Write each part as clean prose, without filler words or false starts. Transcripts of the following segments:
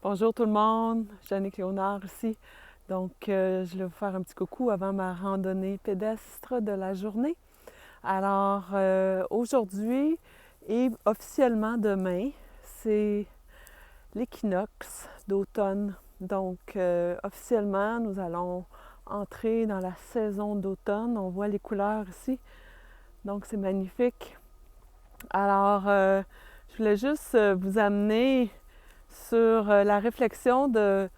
Bonjour tout le monde, Jannick Léonard ici. Donc, je vais vous faire un petit coucou avant ma randonnée pédestre de la journée. Alors, aujourd'hui et officiellement demain, c'est l'équinoxe d'automne. Donc, officiellement, nous allons entrer dans la saison d'automne. On voit les couleurs ici, donc c'est magnifique. Alors, je voulais juste vous amener sur la réflexion de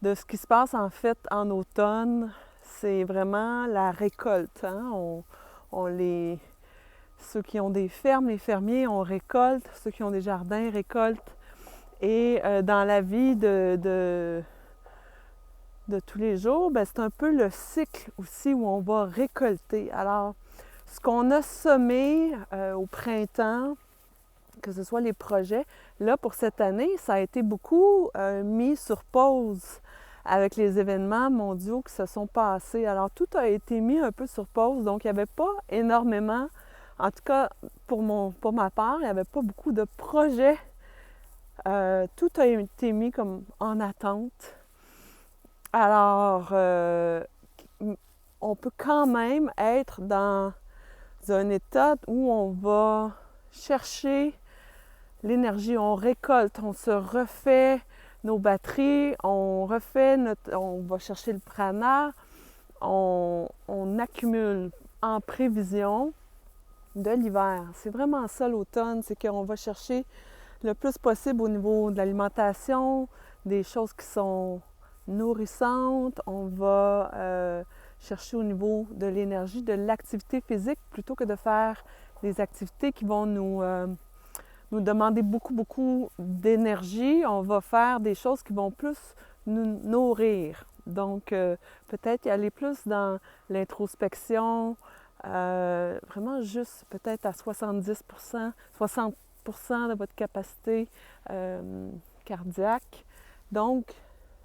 ce qui se passe en fait en automne. C'est vraiment la récolte. Hein? Ceux qui ont des fermes, les fermiers, on récolte. Ceux qui ont des jardins récoltent. Et dans la vie de tous les jours, ben, c'est un peu le cycle aussi où on va récolter. Alors, ce qu'on a semé au printemps, que ce soit les projets, là, pour cette année, ça a été beaucoup mis sur pause avec les événements mondiaux qui se sont passés. Alors, tout a été mis un peu sur pause, donc il n'y avait pas énormément, en tout cas pour ma part, il n'y avait pas beaucoup de projets. Tout a été mis comme en attente. Alors, on peut quand même être dans un état où on va chercher l'énergie, on récolte, on se refait nos batteries, on va chercher le prana, on accumule en prévision de l'hiver. C'est vraiment ça l'automne, c'est qu'on va chercher le plus possible au niveau de l'alimentation, des choses qui sont nourrissantes, on va chercher au niveau de l'énergie, de l'activité physique, plutôt que de faire des activités qui vont nous demander beaucoup d'énergie. On va faire des choses qui vont plus nous nourrir. Donc, peut-être y aller plus dans l'introspection, vraiment juste peut-être à 70%, 60% de votre capacité cardiaque. Donc,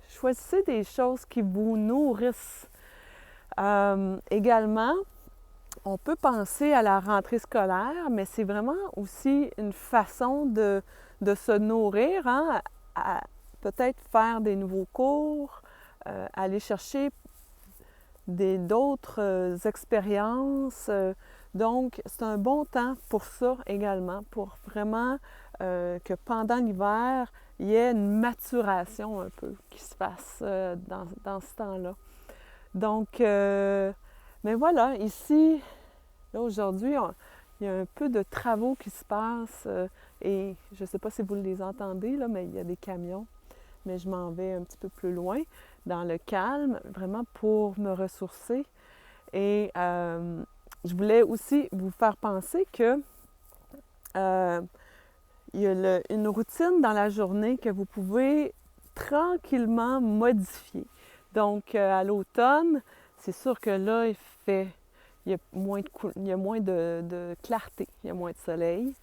choisissez des choses qui vous nourrissent. Également, on peut penser à la rentrée scolaire, mais c'est vraiment aussi une façon de se nourrir, hein, à peut-être faire des nouveaux cours, aller chercher d'autres expériences. Donc, c'est un bon temps pour ça également, pour vraiment que pendant l'hiver, il y ait une maturation un peu qui se fasse dans ce temps-là. Donc, mais voilà, ici, là, aujourd'hui, il y a un peu de travaux qui se passent et je ne sais pas si vous les entendez, là, mais il y a des camions. Mais je m'en vais un petit peu plus loin, dans le calme, vraiment pour me ressourcer. Et je voulais aussi vous faire penser que il y a une routine dans la journée que vous pouvez tranquillement modifier. Donc, à l'automne, c'est sûr que là, il y a moins de clarté, il y a moins de soleil.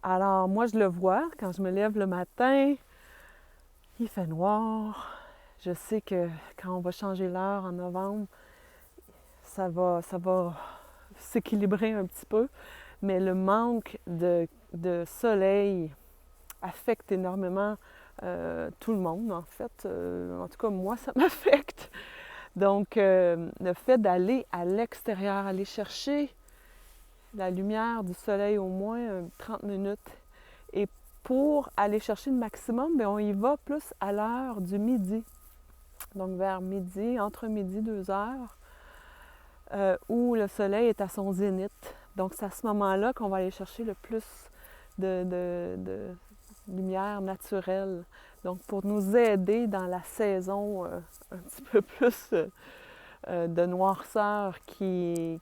Alors, moi, je le vois quand je me lève le matin, il fait noir. Je sais que quand on va changer l'heure en novembre, ça va s'équilibrer un petit peu, mais le manque de soleil affecte énormément tout le monde, en fait. En tout cas, moi, ça m'affecte. Donc, le fait d'aller à l'extérieur, aller chercher la lumière du soleil au moins 30 minutes. Et pour aller chercher le maximum, bien, on y va plus à l'heure du midi. Donc, vers midi, entre midi et 2 heures, où le soleil est à son zénith. Donc, c'est à ce moment-là qu'on va aller chercher le plus de lumière naturelle. Donc, pour nous aider dans la saison un petit peu plus de noirceur qui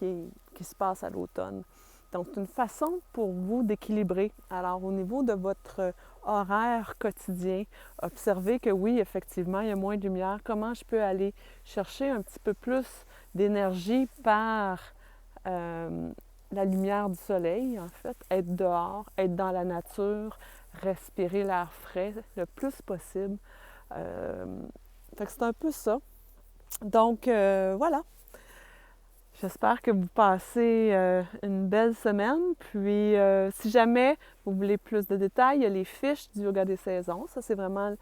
se passe à l'automne. Donc, c'est une façon pour vous d'équilibrer. Alors, au niveau de votre horaire quotidien, observez que oui, effectivement, il y a moins de lumière. Comment je peux aller chercher un petit peu plus d'énergie par la lumière du soleil, en fait, être dehors, être dans la nature, respirer l'air frais le plus possible. Fait que c'est un peu ça. Donc, voilà. J'espère que vous passez une belle semaine. Puis, si jamais vous voulez plus de détails, il y a les fiches du yoga des saisons. Ça, c'est vraiment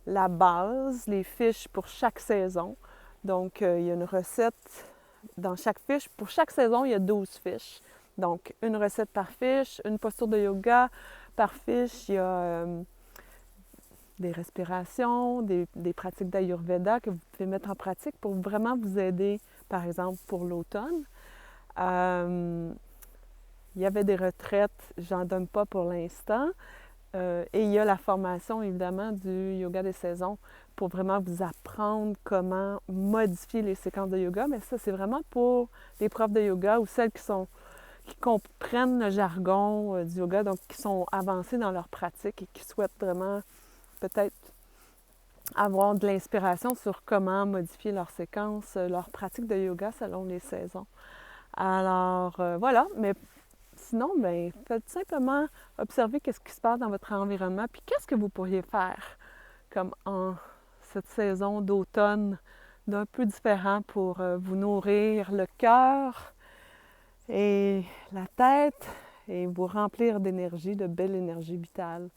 la base, les fiches pour chaque saison. Donc, il y a une recette dans chaque fiche. Pour chaque saison, il y a 12 fiches. Donc, une recette par fiche, une posture de yoga par fiche. Il y a des respirations, des pratiques d'Ayurveda que vous pouvez mettre en pratique pour vraiment vous aider, par exemple, pour l'automne. Il y avait des retraites, j'en donne pas pour l'instant. Et il y a la formation, évidemment, du yoga des saisons pour vraiment vous apprendre comment modifier les séquences de yoga. Mais ça, c'est vraiment pour les profs de yoga ou celles qui comprennent le jargon du yoga, donc qui sont avancées dans leur pratique et qui souhaitent vraiment peut-être avoir de l'inspiration sur comment modifier leur séquence, leur pratique de yoga selon les saisons. Alors, voilà, mais sinon, bien, faites simplement observer qu'est-ce qui se passe dans votre environnement, puis qu'est-ce que vous pourriez faire comme en cette saison d'automne d'un peu différent pour vous nourrir le cœur et la tête et vous remplir d'énergie, de belle énergie vitale.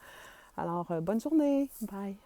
Alors, bonne journée. Bye.